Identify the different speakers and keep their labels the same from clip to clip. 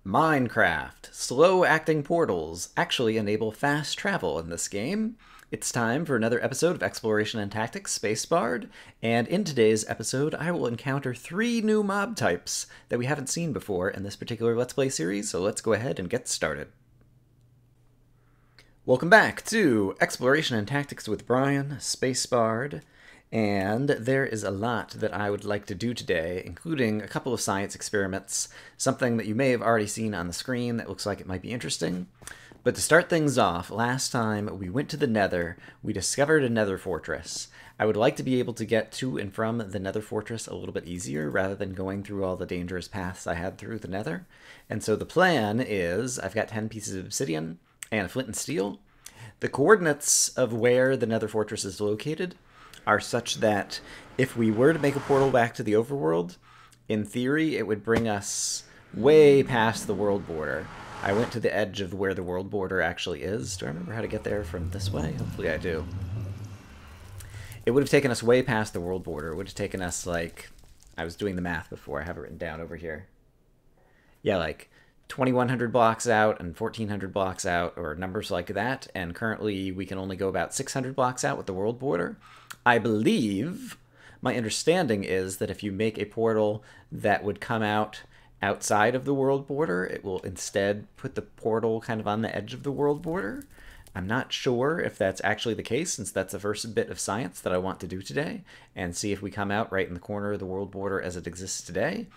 Speaker 1: Minecraft. Slow-acting portals actually enable fast travel in this game. It's time for another episode of Exploration and Tactics, SPACEBARRED, and in today's episode I will encounter 3 new mob types that we haven't seen before in this particular Let's Play series, so let's go ahead and get started. Welcome back to Exploration and Tactics with Brian, SPACEBARRED, and there is a lot that I would like to do today, including a couple of science experiments, something that you may have already seen on the screen that looks like it might be interesting. But to start things off, last time we went to the Nether, we discovered a Nether fortress. I would like to be able to get to and from the Nether fortress a little bit easier rather than going through all the dangerous paths I had through the Nether. And so the plan is, I've got 10 pieces of obsidian and a flint and steel. The coordinates of where the Nether fortress is located are such that if we were to make a portal back to the overworld, in theory it would bring us way past the world border. I went to the edge of where the world border actually is. Do I remember how to get there from this way? Hopefully I do. It would have taken us way past the world border. It would have taken us, like, I was doing the math before. I have it written down over here. Yeah, like 2,100 blocks out and 1,400 blocks out, or numbers like that. And currently we can only go about 600 blocks out with the world border. I believe, my understanding is that if you make a portal that would come out outside of the world border, it will instead put the portal kind of on the edge of the world border. I'm not sure if that's actually the case, since that's the first bit of science that I want to do today, and see if we come out right in the corner of the world border as it exists today,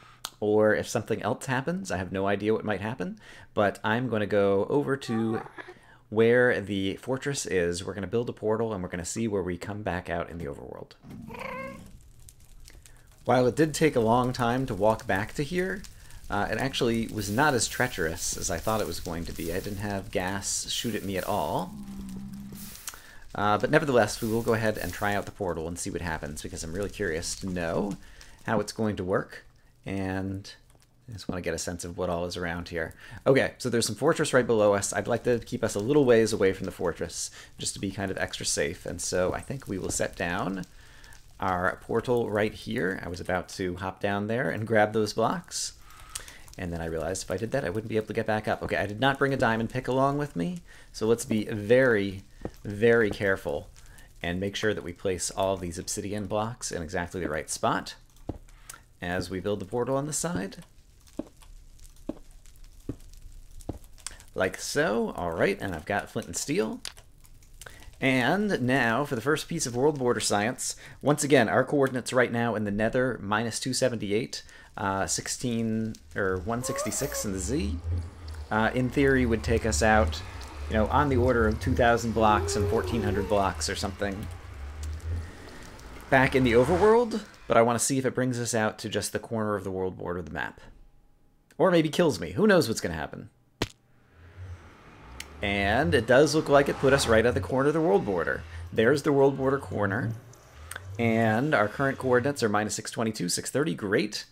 Speaker 1: or if something else happens. I have no idea what might happen, but I'm going to go over to where the fortress is. We're going to build a portal, and we're going to see where we come back out in the overworld. While it did take a long time to walk back to here, it actually was not as treacherous as I thought it was going to be. I didn't have gas shoot at me at all. But nevertheless, we will go ahead and try out the portal and see what happens, because I'm really curious to know how it's going to work, and I just want to get a sense of what all is around here. Okay, so there's some fortress right below us. I'd like to keep us a little ways away from the fortress, just to be kind of extra safe, and so I think we will set down our portal right here. I was about to hop down there and grab those blocks, and then I realized if I did that, I wouldn't be able to get back up. Okay, I did not bring a diamond pick along with me, so let's be very, very careful and make sure that we place all of these obsidian blocks in exactly the right spot as we build the portal on the side. Like so. Alright, and I've got flint and steel. And now, for the first piece of world border science, once again, our coordinates right now in the Nether, minus 278, 16, or 166 in the Z, in theory would take us out, you know, on the order of 2,000 blocks and 1,400 blocks or something back in the overworld, but I want to see if it brings us out to just the corner of the world border of the map. Or maybe kills me. Who knows what's going to happen? And it does look like it put us right at the corner of the world border. There's the world border corner. And our current coordinates are minus 622, 630. Great.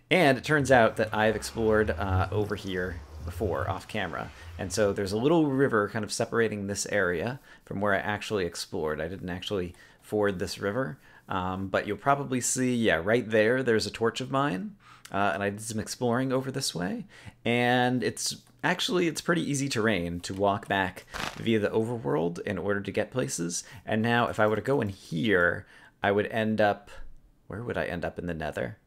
Speaker 1: And it turns out that I've explored over here before, off camera. And so there's a little river kind of separating this area from where I actually explored. I didn't actually ford this river. But you'll probably see, yeah, right there, there's a torch of mine. And I did some exploring over this way. And it's pretty easy terrain to walk back via the overworld in order to get places. And now, if I were to go in here, I would end up... Where would I end up in the Nether?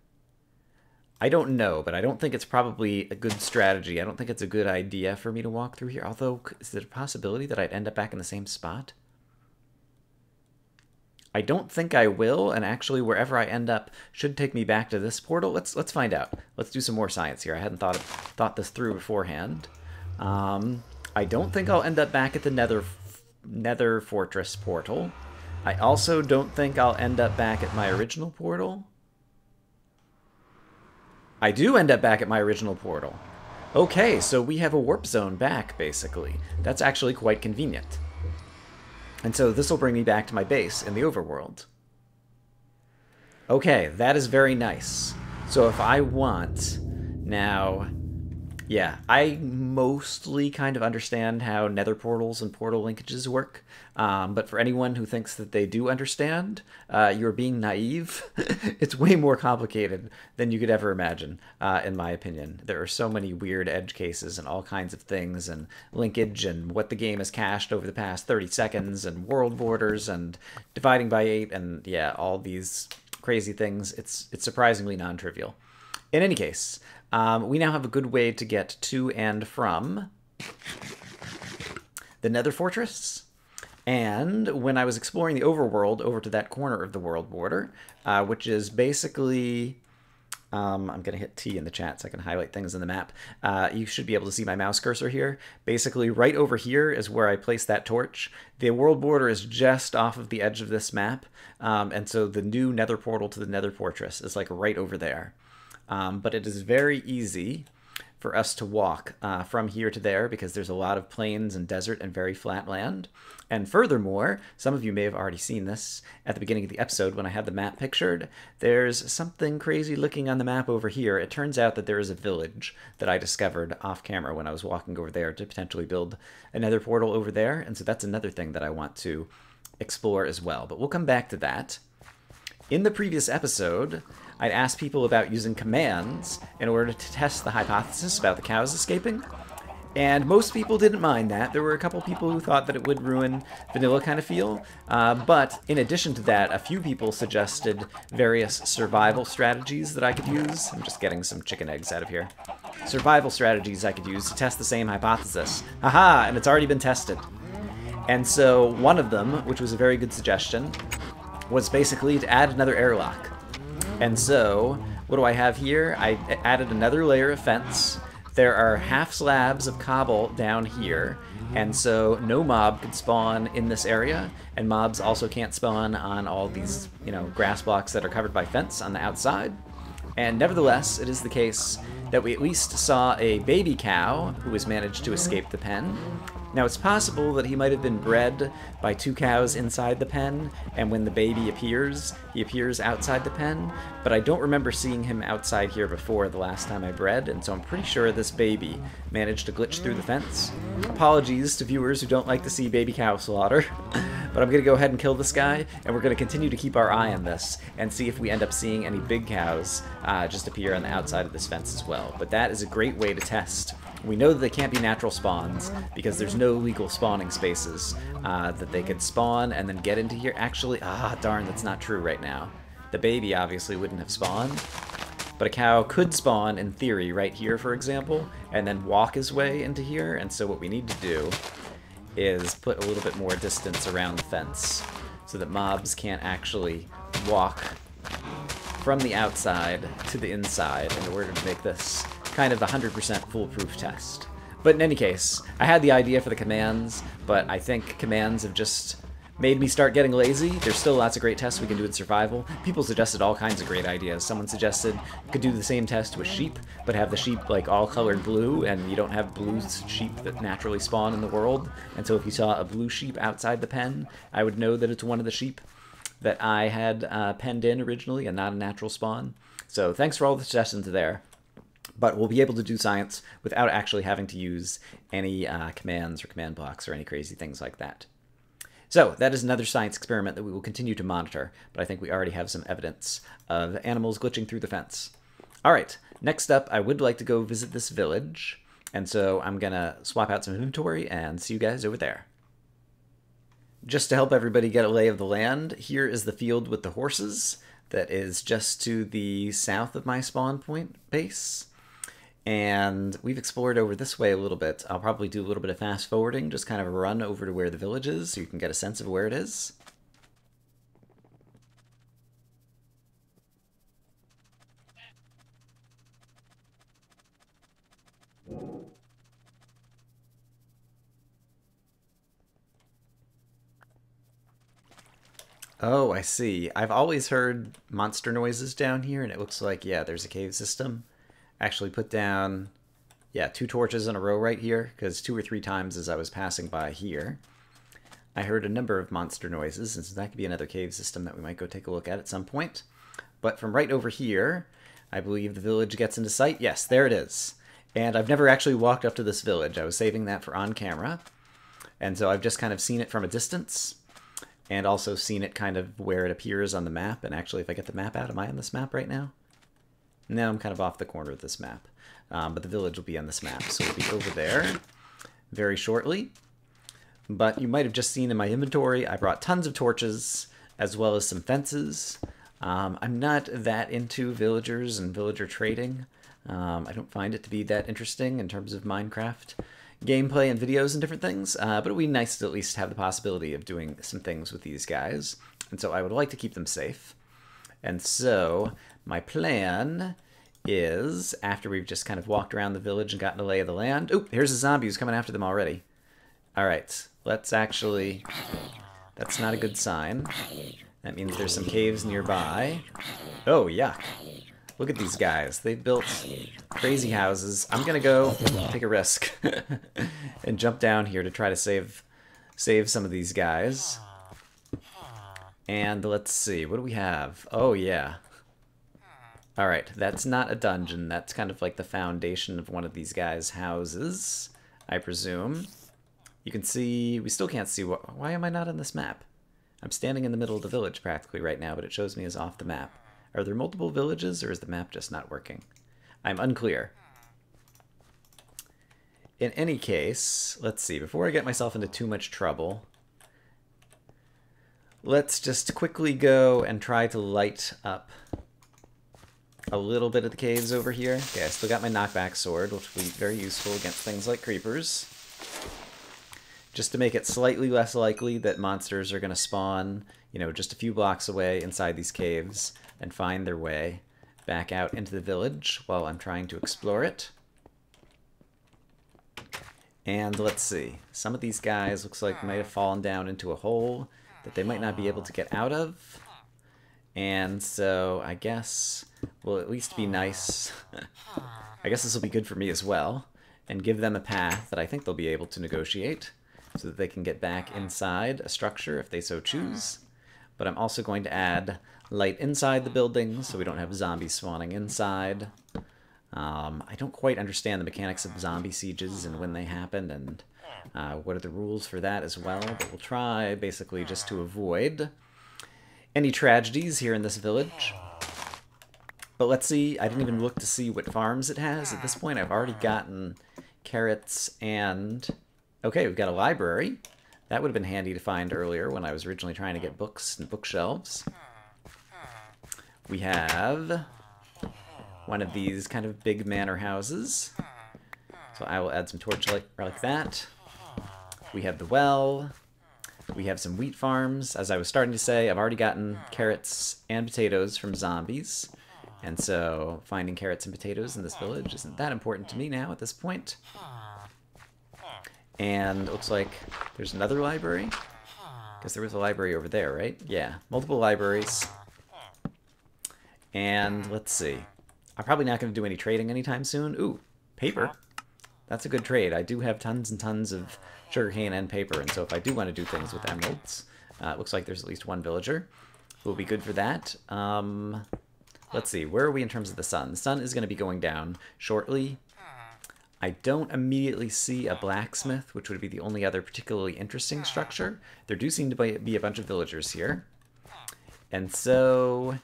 Speaker 1: I don't know, but I don't think it's probably a good strategy. I don't think it's a good idea for me to walk through here. Although, is there a possibility that I'd end up back in the same spot? I don't think I will, and actually wherever I end up should take me back to this portal. Let's find out. Let's do some more science here. I hadn't thought this through beforehand. I don't think I'll end up back at the Nether Fortress portal. I also don't think I'll end up back at my original portal. I do end up back at my original portal. Okay, so we have a warp zone back, basically. That's actually quite convenient. And so this will bring me back to my base in the overworld. Okay, that is very nice. So if I want now Yeah, I mostly kind of understand how nether portals and portal linkages work, but for anyone who thinks that they do understand, you're being naive. It's way more complicated than you could ever imagine, in my opinion. There are so many weird edge cases and all kinds of things, and linkage, and what the game has cached over the past 30 seconds, and world borders, and dividing by 8, and yeah, all these crazy things. It's surprisingly non-trivial. In any case, we now have a good way to get to and from the Nether Fortress. And when I was exploring the overworld over to that corner of the world border, which is basically... I'm going to hit T in the chat so I can highlight things in the map. You should be able to see my mouse cursor here. Basically, right over here is where I placed that torch. The world border is just off of the edge of this map, and so the new Nether portal to the Nether Fortress is like right over there. But it is very easy for us to walk from here to there because there's a lot of plains and desert and very flat land. And furthermore, some of you may have already seen this at the beginning of the episode when I had the map pictured. There's something crazy looking on the map over here. It turns out that there is a village that I discovered off camera when I was walking over there to potentially build another portal over there. And so that's another thing that I want to explore as well. But we'll come back to that. In the previous episode, I'd asked people about using commands in order to test the hypothesis about the cows escaping. And most people didn't mind that. There were a couple people who thought that it would ruin vanilla kind of feel. But in addition to that, a few people suggested various survival strategies that I could use. I'm just getting some chicken eggs out of here. Survival strategies I could use to test the same hypothesis. Haha, and it's already been tested. And so one of them, which was a very good suggestion, was basically to add another airlock. And so, what do I have here? I added another layer of fence. There are half slabs of cobble down here, and so no mob could spawn in this area, and mobs also can't spawn on all these, grass blocks that are covered by fence on the outside. And nevertheless, it is the case that we at least saw a baby cow who has managed to escape the pen. Now, it's possible that he might have been bred by two cows inside the pen, and when the baby appears, he appears outside the pen, but I don't remember seeing him outside here before the last time I bred, and so I'm pretty sure this baby managed to glitch through the fence. Apologies to viewers who don't like to see baby cow slaughter, but I'm going to go ahead and kill this guy, and we're going to continue to keep our eye on this and see if we end up seeing any big cows just appear on the outside of this fence as well. But that is a great way to test. We know that they can't be natural spawns because there's no legal spawning spaces that they could spawn and then get into here. Actually, darn, that's not true right now. The baby obviously wouldn't have spawned, but a cow could spawn in theory right here, for example, and then walk his way into here. And so what we need to do is put a little bit more distance around the fence so that mobs can't actually walk from the outside to the inside in order to make this kind of the 100% foolproof test. But in any case, I had the idea for the commands, but I think commands have just made me start getting lazy. There's still lots of great tests we can do in survival. People suggested all kinds of great ideas. Someone suggested you could do the same test with sheep, but have the sheep like all colored blue, and you don't have blue sheep that naturally spawn in the world. And so if you saw a blue sheep outside the pen, I would know that it's one of the sheep that I had penned in originally and not a natural spawn. So thanks for all the suggestions there. But we'll be able to do science without actually having to use any commands or command blocks or any crazy things like that. So that is another science experiment that we will continue to monitor, but I think we already have some evidence of animals glitching through the fence. All right, next up, I would like to go visit this village, and so I'm going to swap out some inventory and see you guys over there. Just to help everybody get a lay of the land, here is the field with the horses that is just to the south of my spawn point base. And we've explored over this way a little bit. I'll probably do a little bit of fast forwarding, just kind of a run over to where the village is so you can get a sense of where it is. Oh, I see. I've always heard monster noises down here, and it looks like, yeah, there's a cave system. Actually put down, yeah, 2 torches in a row right here, because 2 or 3 times as I was passing by here, I heard a number of monster noises, and so that could be another cave system that we might go take a look at some point. But from right over here, I believe the village gets into sight. Yes, there it is. And I've never actually walked up to this village. I was saving that for on camera. And so I've just kind of seen it from a distance. And also seen it kind of where it appears on the map. And actually, if I get the map out, am I on this map right now? No, I'm kind of off the corner of this map. But the village will be on this map. So we'll be over there very shortly. But you might have just seen in my inventory, I brought tons of torches, as well as some fences. I'm not that into villagers and villager trading. I don't find it to be that interesting in terms of Minecraft gameplay and videos and different things, but it would be nice to at least have the possibility of doing some things with these guys. And so I would like to keep them safe. And so my plan is, after we've just kind of walked around the village and gotten a lay of the land... Oh, here's a zombie who's coming after them already. Alright, let's actually... That's not a good sign. That means there's some caves nearby. Oh, yuck. Look at these guys. They've built crazy houses. I'm gonna go take a risk and jump down here to try to save some of these guys. And let's see, what do we have? Oh, yeah. Alright, that's not a dungeon. That's kind of like the foundation of one of these guys' houses, I presume. You can see... We still can't see... Why am I not on this map? I'm standing in the middle of the village practically right now, but it shows me as off the map. Are there multiple villages, or is the map just not working? I'm unclear. In any case, let's see. Before I get myself into too much trouble, let's just quickly go and try to light up a little bit of the caves over here. Okay, I still got my knockback sword, which will be very useful against things like creepers. Just to make it slightly less likely that monsters are going to spawn, you know, just a few blocks away inside these caves and find their way back out into the village while I'm trying to explore it. And let's see. Some of these guys looks like might have fallen down into a hole that they might not be able to get out of. And so I guess will at least be nice. I guess this will be good for me as well, and give them a path that I think they'll be able to negotiate so that they can get back inside a structure if they so choose. But I'm also going to add light inside the building so we don't have zombies spawning inside. I don't quite understand the mechanics of zombie sieges and when they happen and what are the rules for that as well, but we'll try basically just to avoid any tragedies here in this village. But let's see, I didn't even look to see what farms it has. At this point I've already gotten carrots and... Okay, we've got a library. That would have been handy to find earlier when I was originally trying to get books and bookshelves. We have one of these kind of big manor houses. So I will add some torchlight like that. We have the well. We have some wheat farms. As I was starting to say, I've already gotten carrots and potatoes from zombies. And so finding carrots and potatoes in this village isn't that important to me now at this point. And it looks like there's another library. Because there was a library over there, right? Yeah, multiple libraries. And let's see. I'm probably not going to do any trading anytime soon. Ooh, paper. That's a good trade. I do have tons and tons of sugarcane and paper, and so if I do want to do things with emeralds, it looks like there's at least one villager who will be good for that. Let's see, where are we in terms of the sun? The sun is going to be going down shortly. I don't immediately see a blacksmith, which would be the only other particularly interesting structure. There do seem to be a bunch of villagers here. And so,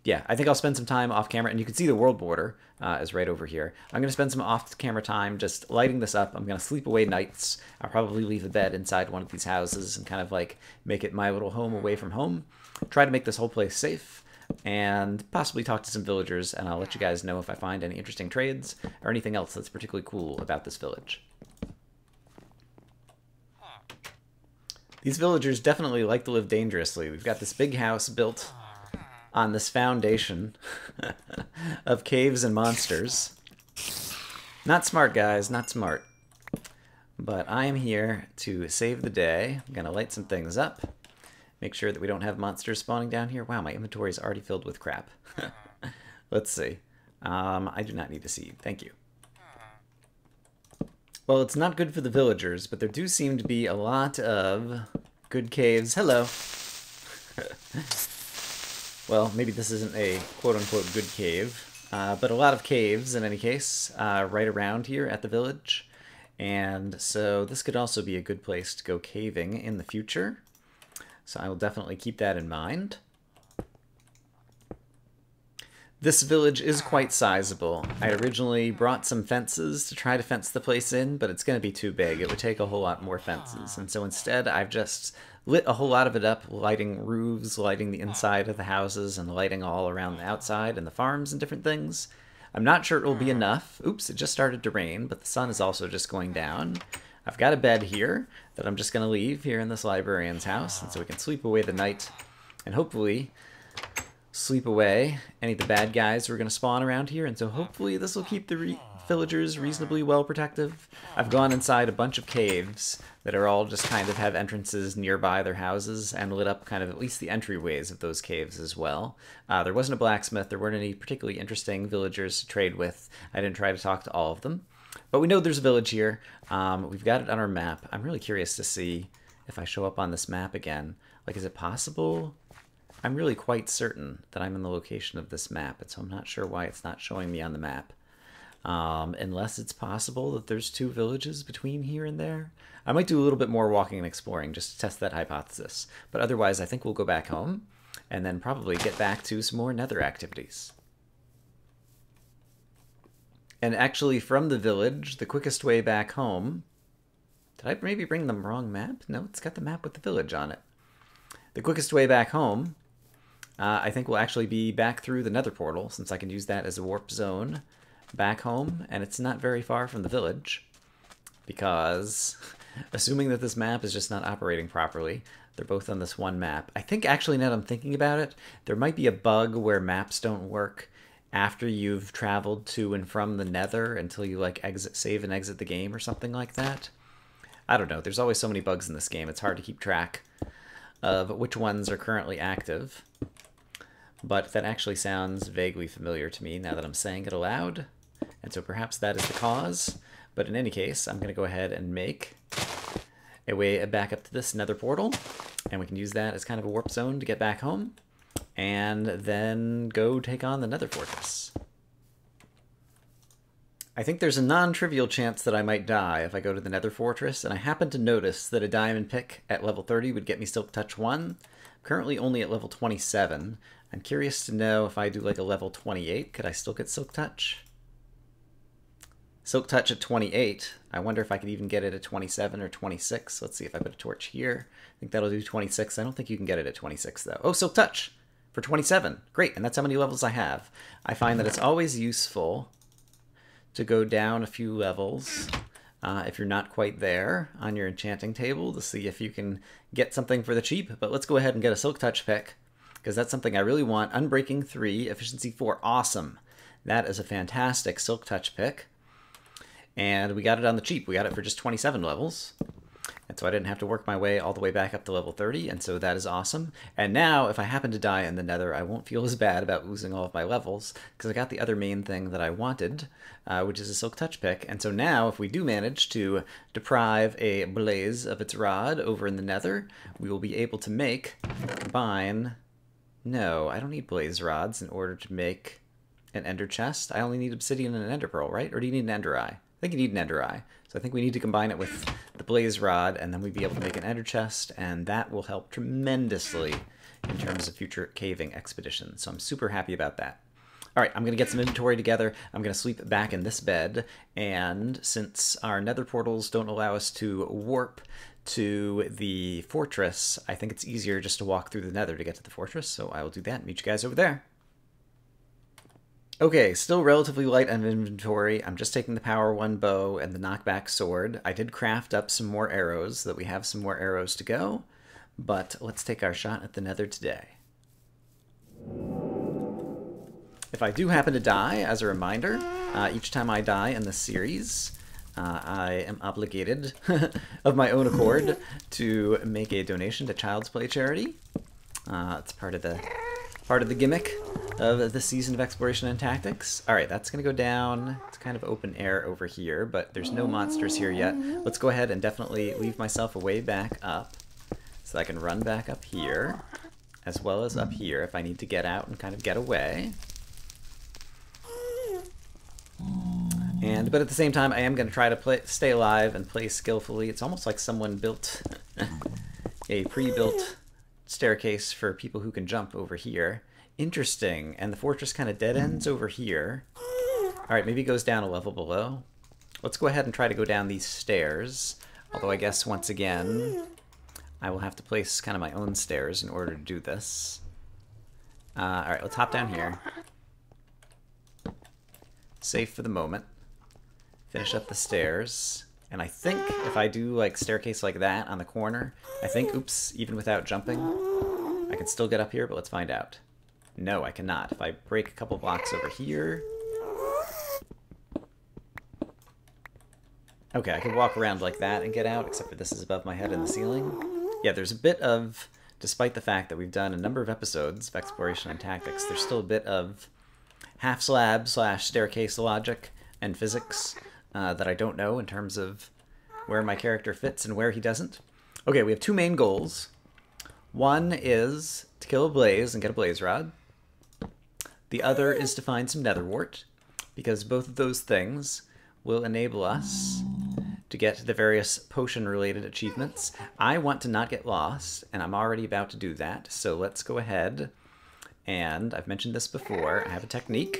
Speaker 1: yeah, I think I'll spend some time off camera, and you can see the world border is right over here. I'm going to spend some off-camera time just lighting this up. I'm going to sleep away nights. I'll probably leave a bed inside one of these houses and kind of like make it my little home away from home. Try to make this whole place safe, and possibly talk to some villagers, and I'll let you guys know if I find any interesting trades or anything else that's particularly cool about this village. These villagers definitely like to live dangerously. We've got this big house built on this foundation of caves and monsters. Not smart, guys, not smart. But I am here to save the day. I'm going to light some things up. Make sure that we don't have monsters spawning down here. Wow, my inventory is already filled with crap. Let's see. I do not need a seed. Thank you. Well, it's not good for the villagers, but there do seem to be a lot of good caves. Hello. Well, maybe this isn't a quote-unquote good cave. but a lot of caves in any case, right around here at the village. And so this could also be a good place to go caving in the future. So I will definitely keep that in mind. This village is quite sizable. I originally brought some fences to try to fence the place in, but it's going to be too big. It would take a whole lot more fences. And so instead, I've just lit a whole lot of it up, lighting roofs, lighting the inside of the houses, and lighting all around the outside and the farms and different things. I'm not sure it will be enough. Oops, it just started to rain, but the sun is also just going down. I've got a bed here that I'm just going to leave here in this librarian's house, and so we can sleep away the night and hopefully sleep away any of the bad guys who are going to spawn around here, and so hopefully this will keep the villagers reasonably well protective. I've gone inside a bunch of caves that are all just kind of have entrances nearby their houses and lit up kind of at least the entryways of those caves as well. There wasn't a blacksmith, there weren't any particularly interesting villagers to trade with. I didn't try to talk to all of them. But we know there's a village here. We've got it on our map. I'm really curious to see if I show up on this map again. Like, is it possible? I'm really quite certain that I'm in the location of this map, and so I'm not sure why it's not showing me on the map. Unless it's possible that there's two villages between here and there. I might do a little bit more walking and exploring just to test that hypothesis. But otherwise, I think we'll go back home and then probably get back to some more Nether activities. And actually, from the village, the quickest way back home... Did I maybe bring the wrong map? No, it's got the map with the village on it. The quickest way back home, I think will actually be back through the Nether portal, since I can use that as a warp zone back home, and it's not very far from the village, because assuming that this map is just not operating properly, they're both on this one map. I think actually, now that I'm thinking about it, there might be a bug where maps don't work after you've traveled to and from the Nether until you like save and exit the game or something like that. I don't know, there's always so many bugs in this game, it's hard to keep track of which ones are currently active. But that actually sounds vaguely familiar to me now that I'm saying it aloud. And so perhaps that is the cause. But in any case, I'm going to go ahead and make a way back up to this Nether portal. And we can use that as kind of a warp zone to get back home. And then go take on the Nether fortress. I think there's a non-trivial chance that I might die if I go to the Nether fortress. And I happen to notice that a diamond pick at level 30 would get me Silk Touch 1. I'm currently only at level 27. I'm curious to know if I do like a level 28, could I still get Silk Touch? Silk Touch at 28. I wonder if I could even get it at 27 or 26. Let's see if I put a torch here. I think that'll do 26. I don't think you can get it at 26 though. Oh, Silk Touch for 27. Great, and that's how many levels I have. I find that it's always useful to go down a few levels if you're not quite there on your enchanting table to see if you can get something for the cheap. But let's go ahead and get a Silk Touch pick, because that's something I really want. Unbreaking 3, Efficiency 4, awesome. That is a fantastic Silk Touch pick. And we got it on the cheap. We got it for just 27 levels. And so I didn't have to work my way all the way back up to level 30, and so that is awesome. And now, if I happen to die in the Nether, I won't feel as bad about losing all of my levels, because I got the other main thing that I wanted, which is a Silk Touch pick. And so now, if we do manage to deprive a blaze of its rod over in the Nether, we will be able to combine... No, I don't need blaze rods in order to make an ender chest. I only need obsidian and an ender pearl, right? Or do you need an ender eye? I think you need an ender eye. So I think we need to combine it with the blaze rod, and then we'd be able to make an ender chest, and that will help tremendously in terms of future caving expeditions. So I'm super happy about that. All right, I'm going to get some inventory together. I'm going to sleep back in this bed, and since our Nether portals don't allow us to warp to the fortress, I think it's easier just to walk through the Nether to get to the fortress, so I will do that and meet you guys over there. Okay, still relatively light on inventory. I'm just taking the Power 1 bow and the knockback sword. I did craft up some more arrows, so that we have some more arrows to go, but let's take our shot at the Nether today. If I do happen to die, as a reminder, each time I die in this series, I am obligated, of my own accord, to make a donation to Child's Play charity. It's part of the gimmick of this season of Exploration and Tactics. Alright, that's going to go down. It's kind of open air over here, but there's no monsters here yet. Let's go ahead and definitely leave myself a way back up, so I can run back up here, as well as up here if I need to get out and kind of get away. But at the same time, I am going to try to stay alive and play skillfully. It's almost like someone built a pre-built staircase for people who can jump over here. Interesting. And the fortress kind of dead ends over here. All right, maybe it goes down a level below. Let's go ahead and try to go down these stairs. Although I guess, once again, I will have to place kind of my own stairs in order to do this. All right, let's hop down here. Safe for the moment. Finish up the stairs. And I think if I do like staircase like that on the corner, I think, oops, even without jumping, I can still get up here, but let's find out. No, I cannot. If I break a couple blocks over here... Okay, I can walk around like that and get out, except for this is above my head in the ceiling. Yeah, there's a bit of, despite the fact that we've done a number of episodes of exploration and tactics, there's still a bit of half-slab / staircase logic and physics that I don't know in terms of where my character fits and where he doesn't. Okay, we have two main goals. One is to kill a blaze and get a blaze rod. The other is to find some nether wart, because both of those things will enable us to get the various potion-related achievements. I want to not get lost, and I'm already about to do that, so let's go ahead. And I've mentioned this before, I have a technique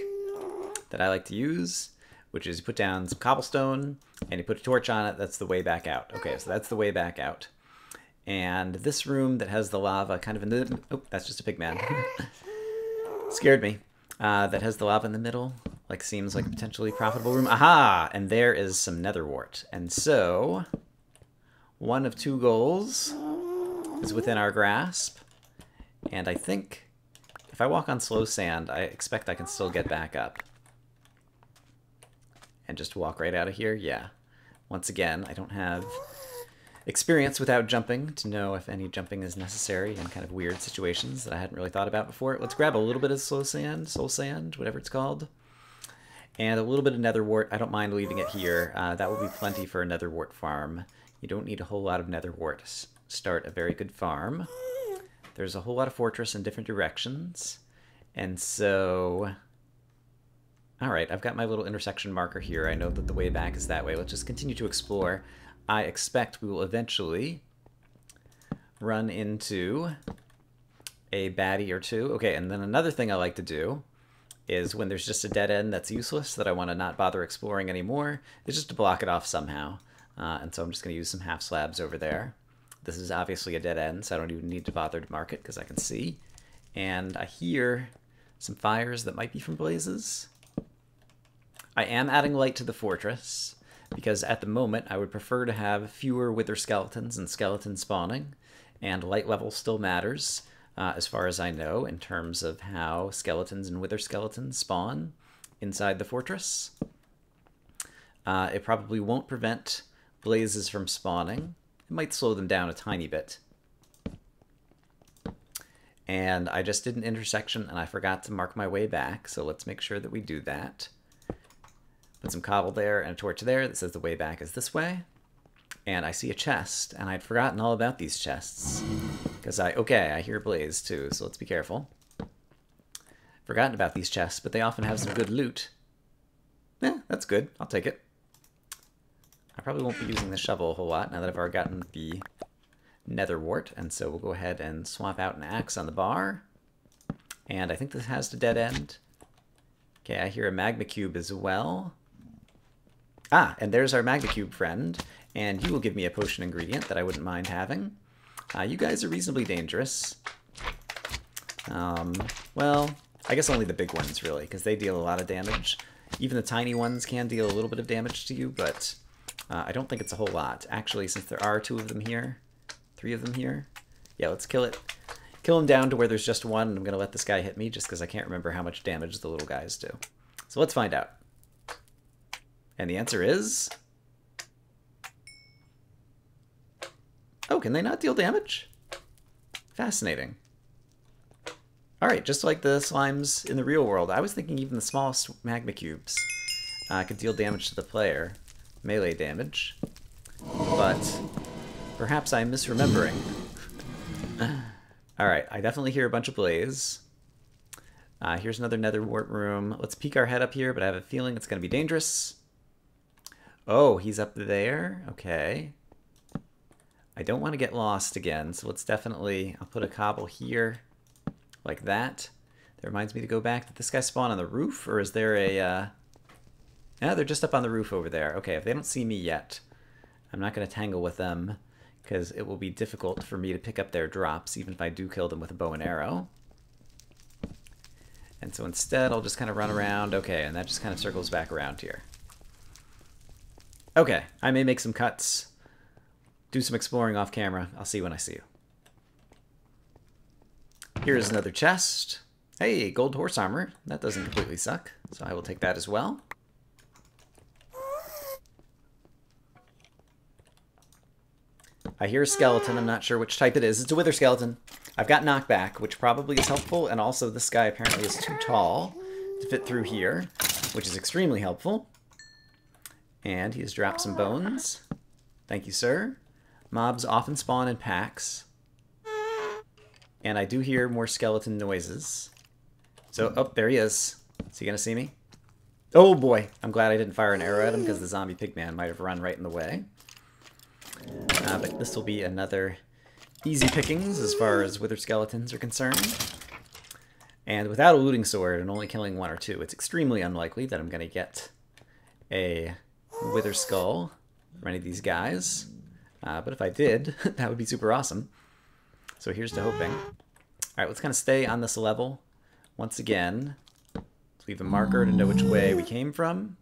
Speaker 1: that I like to use, which is you put down some cobblestone, and you put a torch on it. That's the way back out. Okay, so that's the way back out. And this room that has the lava kind of in the... Oh, that's just a pig man. Scared me. That has the lava in the middle, like seems like a potentially profitable room. Aha! And there is some nether wart. And so, one of two goals is within our grasp. And I think if I walk on slow sand, I expect I can still get back up. And just walk right out of here? Yeah. Once again, I don't have experience without jumping to know if any jumping is necessary in kind of weird situations that I hadn't really thought about before. Let's grab a little bit of slow sand, soul sand, whatever it's called. And a little bit of nether wart. I don't mind leaving it here. That will be plenty for a nether wart farm. You don't need a whole lot of nether wart to start a very good farm. There's a whole lot of fortress in different directions. And so... Alright, I've got my little intersection marker here. I know that the way back is that way. Let's just continue to explore. I expect we will eventually run into a baddie or two. Okay, and then another thing I like to do is when there's just a dead end that's useless that I want to not bother exploring anymore, is just to block it off somehow. And so I'm just going to use some half slabs over there. This is obviously a dead end, so I don't even need to bother to mark it because I can see. And I hear some fires that might be from blazes. I am adding light to the fortress, because at the moment I would prefer to have fewer wither skeletons and skeleton spawning, and light level still matters, as far as I know, in terms of how skeletons and wither skeletons spawn inside the fortress. It probably won't prevent blazes from spawning. It might slow them down a tiny bit. And I just did an intersection and I forgot to mark my way back, so let's make sure that we do that. Put some cobble there and a torch there that says the way back is this way. And I see a chest, and I'd forgotten all about these chests. Because I hear a blaze too, so let's be careful. Forgotten about these chests, but they often have some good loot. Yeah, that's good. I'll take it. I probably won't be using the shovel a whole lot now that I've already gotten the nether wart, and so we'll go ahead and swap out an axe on the bar. And I think this has to dead end. Okay, I hear a magma cube as well. Ah, and there's our magma cube friend, and you will give me a potion ingredient that I wouldn't mind having. You guys are reasonably dangerous. Well, I guess only the big ones, really, because they deal a lot of damage. Even the tiny ones can deal a little bit of damage to you, but I don't think it's a whole lot. Actually, since there are 2 of them here, 3 of them here, yeah, let's kill it. Kill him down to where there's just one, and I'm going to let this guy hit me just because I can't remember how much damage the little guys do. So let's find out. And the answer is... Oh, can they not deal damage? Fascinating. Alright, just like the slimes in the real world, I was thinking even the smallest magma cubes could deal damage to the player. Melee damage. But perhaps I'm misremembering. Alright, I definitely hear a bunch of blaze. Here's another nether wart room. Let's peek our head up here, but I have a feeling it's going to be dangerous. Oh, he's up there? Okay. I don't want to get lost again, so let's definitely... I'll put a cobble here, like that. That reminds me to go back. Did this guy spawn on the roof, or is there a... Yeah, they're just up on the roof over there. Okay, if they don't see me yet, I'm not going to tangle with them, because it will be difficult for me to pick up their drops, even if I do kill them with a bow and arrow. And so instead, I'll just kind of run around. Okay, and that just kind of circles back around here. Okay, I may make some cuts, do some exploring off camera. I'll see you when I see you. Here's another chest. Hey, gold horse armor. That doesn't completely suck, so I will take that as well. I hear a skeleton. I'm not sure which type it is. It's a wither skeleton. I've got knockback, which probably is helpful, and also this guy apparently is too tall to fit through here, which is extremely helpful. And he has dropped some bones. Thank you, sir. Mobs often spawn in packs. And I do hear more skeleton noises. So, oh, there he is. Is he gonna see me? Oh boy, I'm glad I didn't fire an arrow at him because the zombie pigman might have run right in the way. But this will be another easy pickings as far as wither skeletons are concerned. And without a looting sword and only killing one or two, it's extremely unlikely that I'm going to get a wither skull from any of these guys. But if I did, that would be super awesome. So here's to hoping. Alright, let's kind of stay on this level. Once again, let's leave a marker to know which way we came from.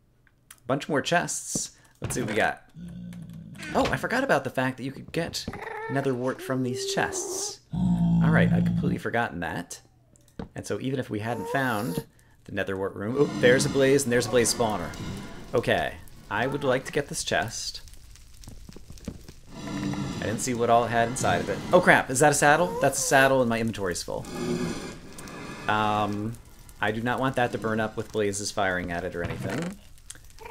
Speaker 1: A bunch more chests. Let's see what we got. Oh, I forgot about the fact that you could get nether wart from these chests. Alright, I'd completely forgotten that. And so even if we hadn't found the nether wart room... Oh, there's a blaze and there's a blaze spawner. Okay, I would like to get this chest. I didn't see what all it had inside of it. Oh crap, is that a saddle? That's a saddle and my inventory's full. I do not want that to burn up with blazes firing at it or anything.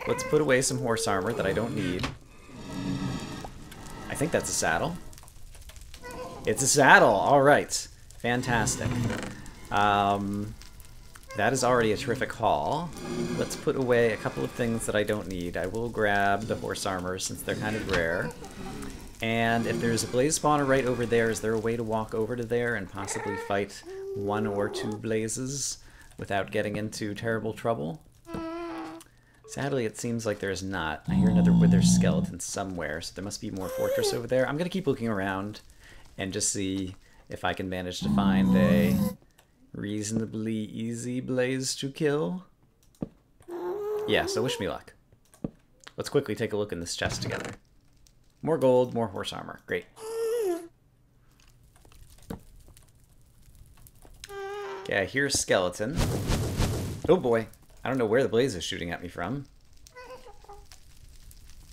Speaker 1: Let's put away some horse armor that I don't need. I think that's a saddle. It's a saddle! Alright. Fantastic. That is already a terrific haul. Let's put away a couple of things that I don't need. I will grab the horse armor since they're kind of rare. And if there's a blaze spawner right over there, is there a way to walk over to there and possibly fight one or two blazes without getting into terrible trouble? Sadly, it seems like there's not. I hear another wither skeleton somewhere, so there must be more fortress over there. I'm going to keep looking around and just see if I can manage to find a reasonably easy blaze to kill. Yeah, so wish me luck. Let's quickly take a look in this chest together. More gold, more horse armor. Great. Okay, I hear a skeleton. Oh boy. I don't know where the blaze is shooting at me from.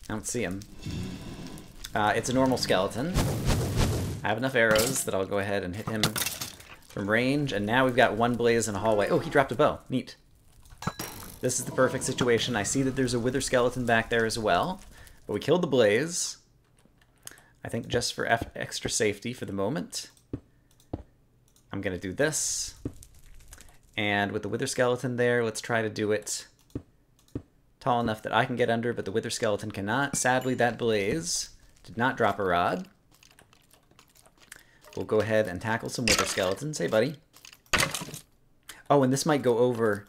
Speaker 1: I don't see him. It's a normal skeleton. I have enough arrows that I'll go ahead and hit him from range, and now we've got one blaze in a hallway. Oh, he dropped a bow. Neat. This is the perfect situation. I see that there's a wither skeleton back there as well, but we killed the blaze. I think just for extra safety for the moment. I'm going to do this. And with the wither skeleton there, let's try to do it tall enough that I can get under, but the wither skeleton cannot. Sadly, that blaze did not drop a rod. We'll go ahead and tackle some wither skeletons. Hey, buddy. Oh, and this might go over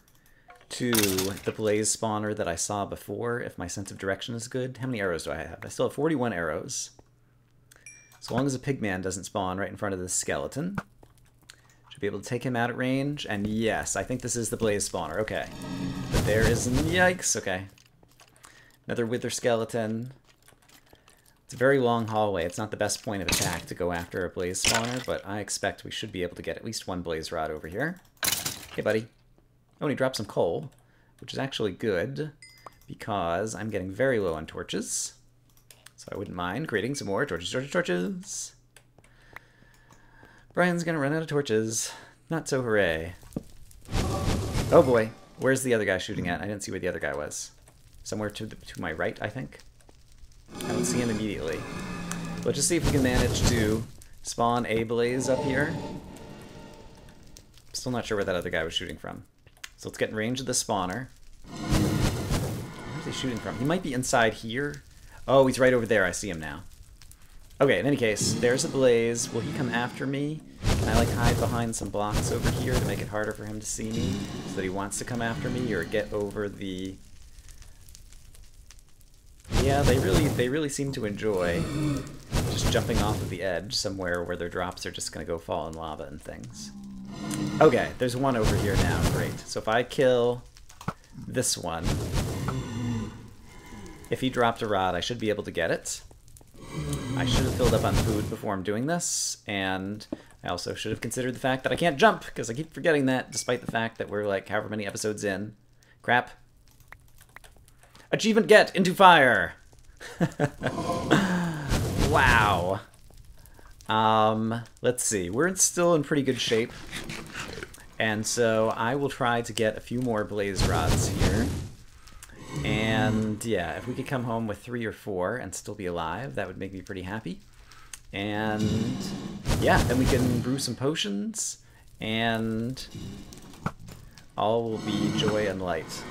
Speaker 1: to the blaze spawner that I saw before, if my sense of direction is good. How many arrows do I have? I still have 41 arrows. So long as a pigman doesn't spawn right in front of this skeleton. Should be able to take him out at range. And yes, I think this is the blaze spawner. Okay. But there is... Yikes. Okay. Another wither skeleton. It's a very long hallway. It's not the best point of attack to go after a blaze spawner, but I expect we should be able to get at least one blaze rod over here. Hey, buddy. Oh, and he dropped some coal, which is actually good, because I'm getting very low on torches. So I wouldn't mind creating some more torches, torches, torches. Brian's gonna run out of torches. Not so hooray. Oh boy, where's the other guy shooting at? I didn't see where the other guy was. Somewhere to my right, I think. I don't see him immediately. Let's just see if we can manage to spawn a blaze up here. Still not sure where that other guy was shooting from. So let's get in range of the spawner. Where's he shooting from? He might be inside here. Oh, he's right over there. I see him now. Okay, in any case, there's a blaze. Will he come after me? Can I, like, hide behind some blocks over here to make it harder for him to see me so that he wants to come after me or get over the... Yeah, they really seem to enjoy just jumping off of the edge somewhere where their drops are just going to go fall in lava and things. Okay, there's one over here now. Great. So if I kill this one, if he dropped a rod, I should be able to get it. I should have filled up on food before I'm doing this, and I also should have considered the fact that I can't jump, because I keep forgetting that, despite the fact that we're like however many episodes in. Crap. Achievement get into fire! Wow. Let's see. We're still in pretty good shape, and so I will try to get a few more blaze rods here. And yeah, if we could come home with 3 or 4 and still be alive, that would make me pretty happy. And yeah, then we can brew some potions, and all will be joy and light.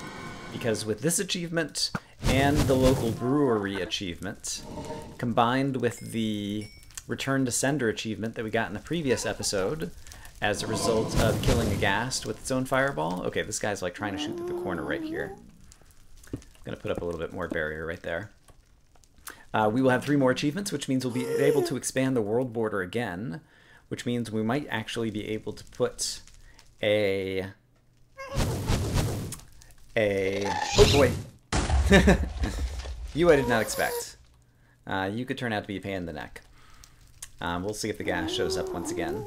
Speaker 1: Because with this achievement and the local brewery achievement, combined with the Return to Sender achievement that we got in the previous episode, as a result of killing a ghast with its own fireball. Okay, this guy's like trying to shoot through the corner right here. I'm going to put up a little bit more barrier right there. We will have 3 more achievements, which means we'll be able to expand the world border again, which means we might actually be able to put a... Oh boy! You I did not expect. You could turn out to be a pain in the neck. We'll see if the gas shows up once again.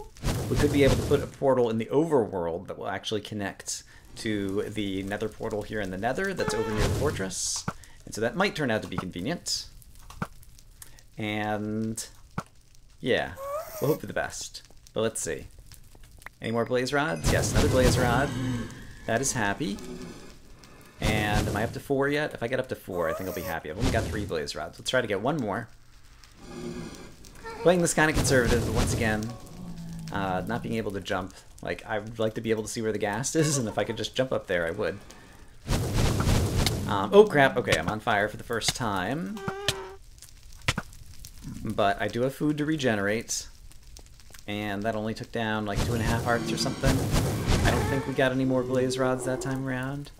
Speaker 1: We could be able to put a portal in the overworld that will actually connect to the Nether portal here in the Nether that's over near the fortress. And so that might turn out to be convenient. And yeah, we'll hope for the best. But let's see. Any more blaze rods? Yes, another blaze rod. That is happy. And am I up to 4 yet? If I get up to 4, I think I'll be happy. I've only got 3 blaze rods. Let's try to get 1 more. Playing this kind of conservative, but once again, not being able to jump. Like, I would like to be able to see where the ghast is, and if I could just jump up there, I would. Oh, crap. Okay, I'm on fire for the first time. But I do have food to regenerate. And that only took down, like, 2.5 hearts or something. I don't think we got any more blaze rods that time around.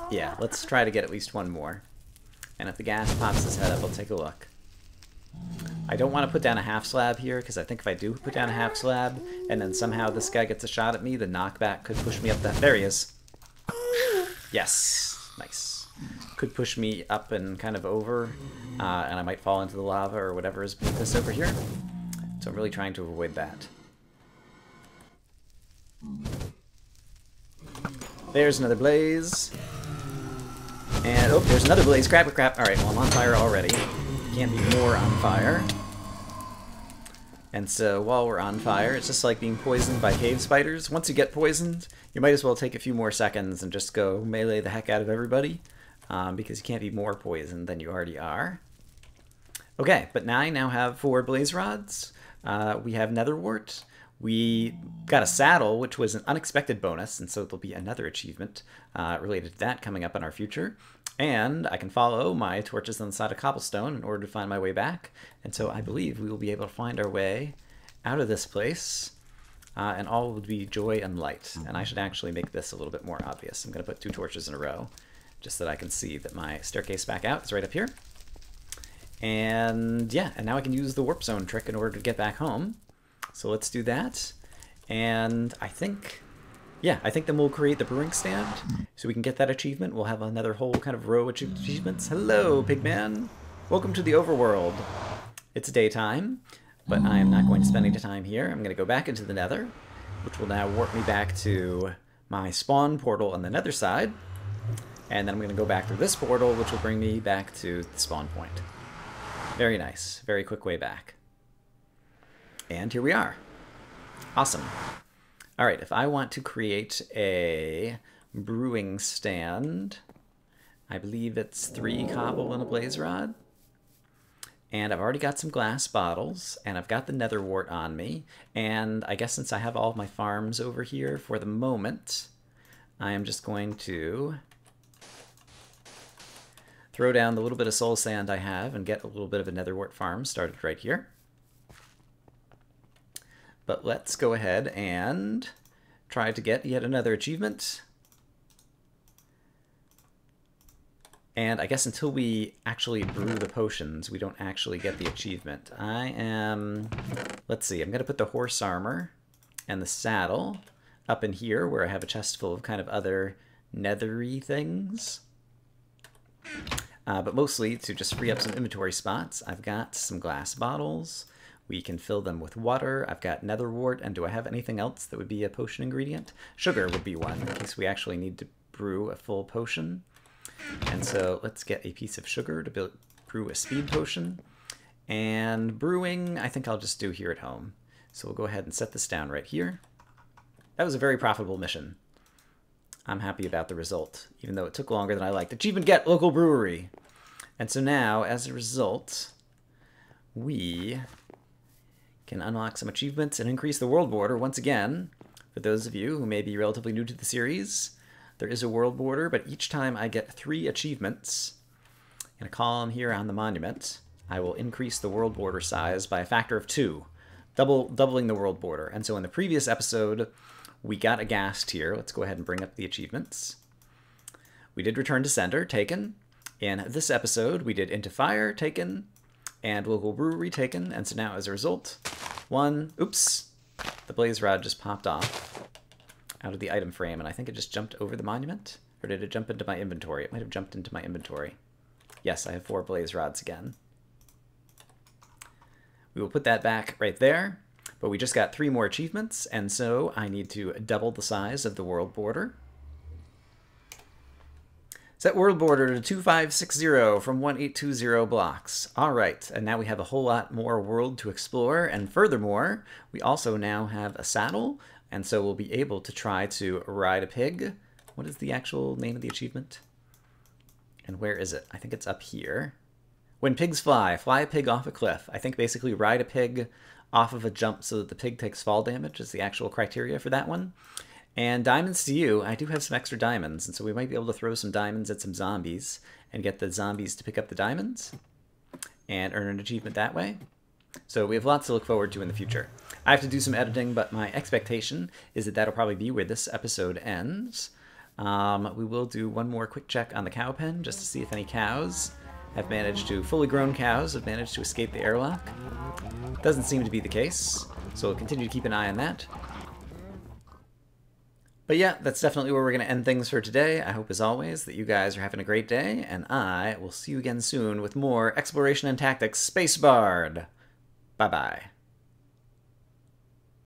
Speaker 1: Yeah, let's try to get at least 1 more. And if the ghast pops his head up, I'll take a look. I don't want to put down a half slab here, because I think if I do put down a half slab, and then somehow this guy gets a shot at me, the knockback could push me up that... There he is! Yes! Nice. Could push me up and kind of over, and I might fall into the lava or whatever is beneath us over here. So I'm really trying to avoid that. There's another blaze. And, oh, there's another blaze. Crap. Alright, well, I'm on fire already. Can't be more on fire. And so, while we're on fire, it's just like being poisoned by cave spiders. Once you get poisoned, you might as well take a few more seconds and just go melee the heck out of everybody. Because you can't be more poisoned than you already are. Okay, but now I now have 4 blaze rods. We have Nether wart. We got a saddle, which was an unexpected bonus, and so there'll be another achievement related to that coming up in our future. And I can follow my torches on the side of cobblestone in order to find my way back. And so I believe we will be able to find our way out of this place, and all will be joy and light. And I should actually make this a little bit more obvious. I'm going to put 2 torches in a row, just so that I can see that my staircase back out is right up here. And yeah, and now I can use the warp zone trick in order to get back home. So let's do that. And I think, yeah, I think then we'll create the brewing stand so we can get that achievement. We'll have another whole kind of row of achievements. Hello, Pigman. Welcome to the overworld. It's daytime, but I am not going to spend any time here. I'm going to go back into the Nether, which will now warp me back to my spawn portal on the Nether side. And then I'm going to go back through this portal, which will bring me back to the spawn point. Very nice. Very quick way back. And here we are. Awesome. All right, if I want to create a brewing stand, I believe it's 3 cobble and a blaze rod. And I've already got some glass bottles, and I've got the Nether wart on me. And I guess since I have all of my farms over here for the moment, I am just going to throw down the little bit of soul sand I have and get a little bit of a nether wart farm started right here. But let's go ahead and try to get yet another achievement. And I guess until we actually brew the potions, we don't actually get the achievement. Let's see, I'm going to put the horse armor and the saddle up in here where I have a chest full of kind of other nethery things. But mostly to just free up some inventory spots. I've got some glass bottles. We can fill them with water. I've got nether wart, and do I have anything else that would be a potion ingredient? Sugar would be one, in case we actually need to brew a full potion. And so let's get a piece of sugar to brew a speed potion. And brewing, I think I'll just do here at home. So we'll go ahead and set this down right here. That was a very profitable mission. I'm happy about the result, even though it took longer than I liked. Achievement get, local brewery. And so now, as a result, we can unlock some achievements and increase the world border once again. For those of you who may be relatively new to the series, there is a world border, but each time I get 3 achievements in a column here on the monument, I will increase the world border size by a factor of 2, doubling the world border. And so in the previous episode, we got a ghast here. Let's go ahead and bring up the achievements. We did return to sender, taken. In this episode, we did into fire, taken, and local brewery, taken. And so now, as a result, oops, the blaze rod just popped off out of the item frame, and I think it just jumped over the monument? Or did it jump into my inventory? It might have jumped into my inventory. Yes, I have 4 blaze rods again. We will put that back right there, but we just got 3 more achievements, and so I need to double the size of the world border. Set world border to 2560 from 1820 blocks. All right, and now we have a whole lot more world to explore, and furthermore, we also now have a saddle, and so we'll be able to try to ride a pig. What is the actual name of the achievement? And where is it? I think it's up here. When pigs fly, fly a pig off a cliff. I think basically ride a pig off of a jump so that the pig takes fall damage is the actual criteria for that one. And diamonds to you. I do have some extra diamonds, and so we might be able to throw some diamonds at some zombies and get the zombies to pick up the diamonds and earn an achievement that way. So we have lots to look forward to in the future. I have to do some editing, but my expectation is that that'll probably be where this episode ends. We will do one more quick check on the cow pen just to see if any cows have managed to, fully grown cows have managed to escape the airlock. Doesn't seem to be the case, so we'll continue to keep an eye on that. But yeah, that's definitely where we're going to end things for today. I hope, as always, that you guys are having a great day, and I will see you again soon with more Exploration and Tactics Space Barred. Bye-bye.